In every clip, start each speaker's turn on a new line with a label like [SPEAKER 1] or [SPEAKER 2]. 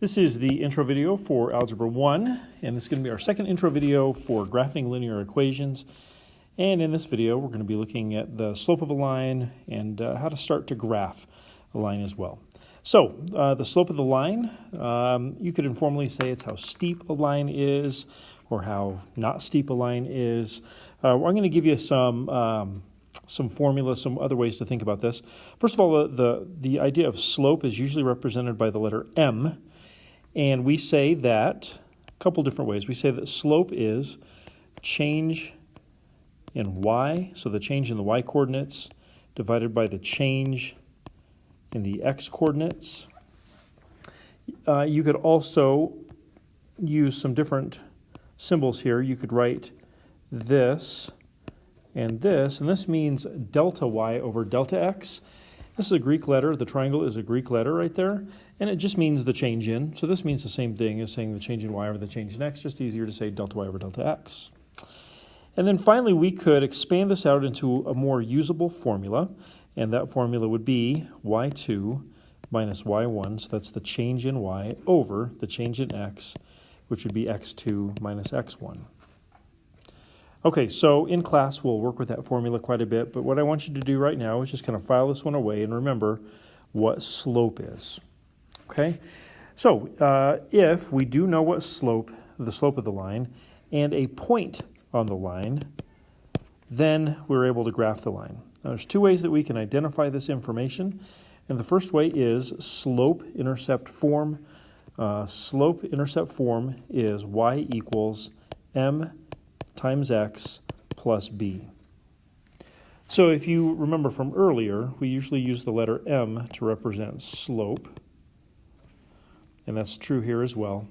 [SPEAKER 1] This is the intro video for Algebra 1, and this is going to be our second intro video for graphing linear equations. And in this video, we're going to be looking at the slope of a line and how to start to graph a line as well. So, the slope of the line, you could informally say it's how steep a line is or how not steep a line is. I'm going to give you some formulas, some other ways to think about this. First of all, the idea of slope is usually represented by the letter m. And we say that, a couple different ways. We say that slope is change in y, so the change in the y coordinates, divided by the change in the x coordinates. You could also use some different symbols here. You could write this, and this means delta y over delta x. This is a Greek letter. The triangle is a Greek letter right there, and it just means the change in. So this means the same thing as saying the change in y over the change in x, just easier to say delta y over delta x. And then finally, we could expand this out into a more usable formula, and that formula would be y2 minus y1, so that's the change in y over the change in x, which would be x2 minus x1. Okay, so in class, we'll work with that formula quite a bit, but what I want you to do right now is just kind of file this one away and remember what slope is. Okay, so if we do know what the slope of the line, and a point on the line, then we're able to graph the line. Now, there's two ways that we can identify this information, and the first way is slope-intercept form. Slope-intercept form is y equals m times x plus b. So if you remember from earlier, we usually use the letter m to represent slope, and that's true here as well.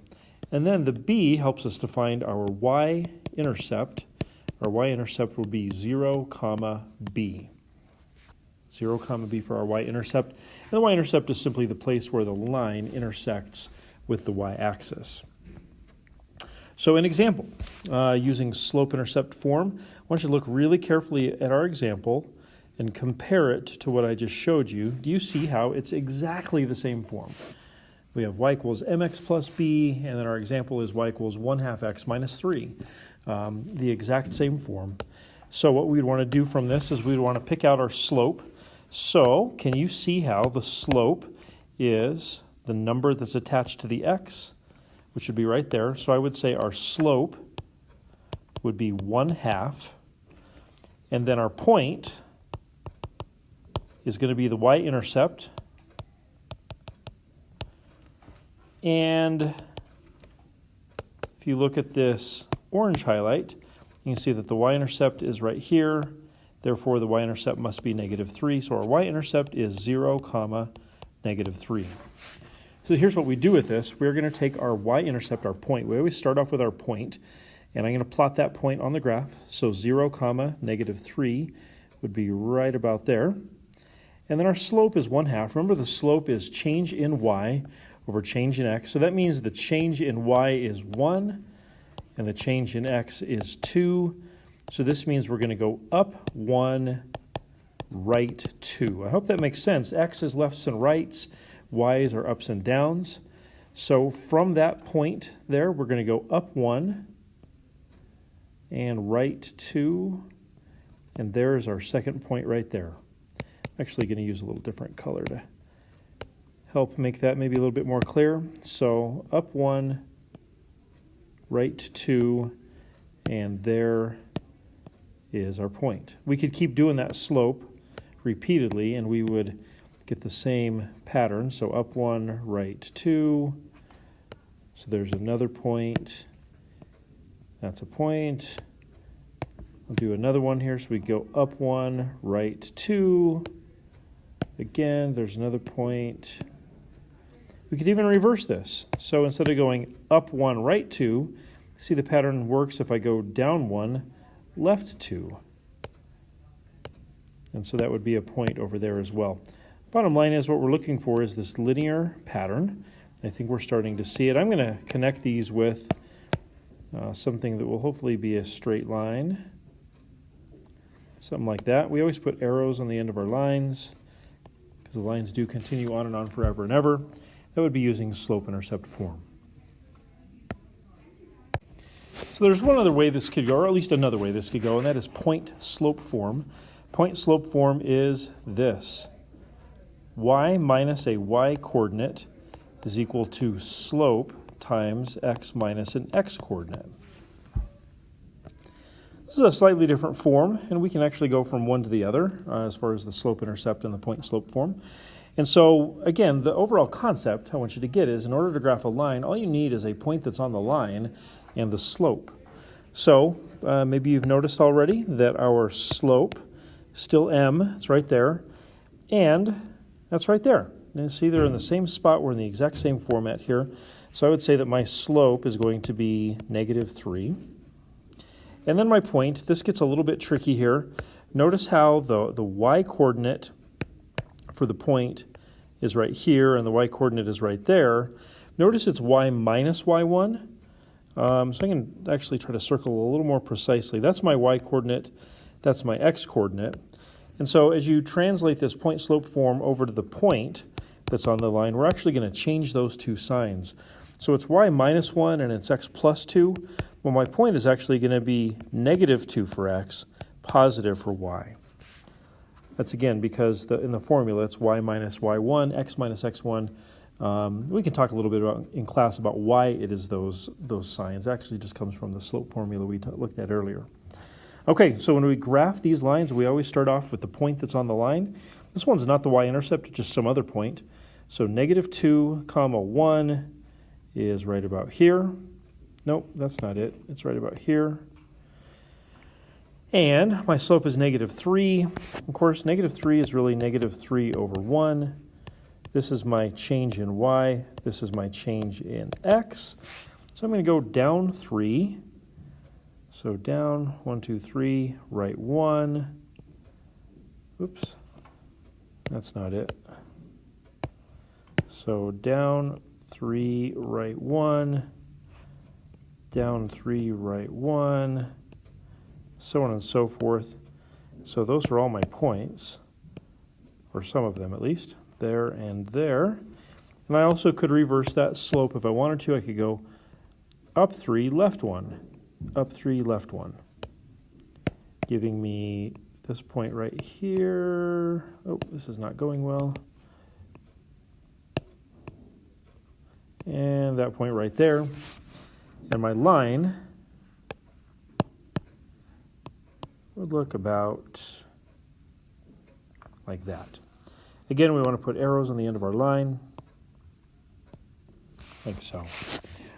[SPEAKER 1] And then the b helps us to find our y-intercept. Our y-intercept will be 0, b. 0, b for our y-intercept. And the y-intercept is simply the place where the line intersects with the y-axis. So an example, using slope-intercept form, I want you to look really carefully at our example and compare it to what I just showed you. Do you see how it's exactly the same form? We have y equals mx plus b, and then our example is y equals 1/2 x minus 3. The exact same form. So what we'd want to do from this is we'd want to pick out our slope. So can you see how the slope is the number that's attached to the x, which would be right there. So I would say our slope would be 1/2, and then our point is going to be the y-intercept. And if you look at this orange highlight, you can see that the y-intercept is right here. Therefore, the y-intercept must be -3. So our y-intercept is 0, -3. So here's what we do with this. We're going to take our y-intercept, our point. We always start off with our point, and I'm going to plot that point on the graph. So 0, -3 would be right about there. And then our slope is 1/2. Remember, the slope is change in y over change in x. So that means the change in y is 1, and the change in x is 2. So this means we're going to go up 1, right 2. I hope that makes sense. X is lefts and rights. Y's are ups and downs. So from that point there, we're going to go up 1 and right 2. And there's our second point right there. I'm actually going to use a little different color to help make that maybe a little bit more clear. So up 1, right 2, and there is our point. We could keep doing that slope repeatedly, and we would get the same pattern. So up 1, right 2. So there's another point. That's a point. I'll do another one here. So we go up 1, right 2. Again, there's another point. We could even reverse this. So instead of going up 1, right 2, see the pattern works if I go down 1, left 2. And so that would be a point over there as well. Bottom line is what we're looking for is this linear pattern. I think we're starting to see it. I'm going to connect these with something that will hopefully be a straight line. Something like that. We always put arrows on the end of our lines because the lines do continue on and on forever and ever. that would be using slope-intercept form. So there's one other way this could go, or at least another way this could go, and that is point-slope form. Point-slope form is this. Y minus a y-coordinate is equal to slope times x minus an x-coordinate. This is a slightly different form, and we can actually go from one to the other as far as the slope-intercept and the point-slope form. And so, again, the overall concept I want you to get is in order to graph a line, all you need is a point that's on the line and the slope. So maybe you've noticed already that our slope is still m, it's right there, and that's right there. And see, they're in the same spot, we're in the exact same format here. So I would say that my slope is going to be -3. And then my point, this gets a little bit tricky here. Notice how the y-coordinate for the point is right here and the y-coordinate is right there. Notice it's y minus y1. So I can actually try to circle a little more precisely. That's my y-coordinate, that's my x-coordinate. And so as you translate this point-slope form over to the point that's on the line, we're actually going to change those two signs. So it's y minus 1 and it's x plus 2. Well, my point is actually going to be -2 for x, positive for y. That's again because in the formula it's y minus y1, x minus x1. We can talk a little bit about in class about why it is those signs. It actually just comes from the slope formula we looked at earlier. Okay, so when we graph these lines, we always start off with the point that's on the line. This one's not the y-intercept, it's just some other point. So -2, 1 is right about here. Nope, that's not it. It's right about here. And my slope is -3. Of course, -3 is really -3 over 1. This is my change in y. This is my change in x. So I'm going to go down 3. So down 1, 2, 3, right 1. Oops, that's not it. So down 3, right 1. Down 3, right 1. So on and so forth. So those are all my points, or some of them at least. There and there. And I also could reverse that slope if I wanted to. I could go up 3, left 1, up 3, left 1, giving me this point right here. Oh, this is not going well. And that point right there. And my line would look about like that. Again, we want to put arrows on the end of our line, like so.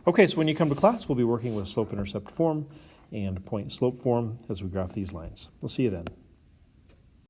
[SPEAKER 1] Okay, so when you come to class, we'll be working with slope-intercept form and point-slope form as we graph these lines. We'll see you then.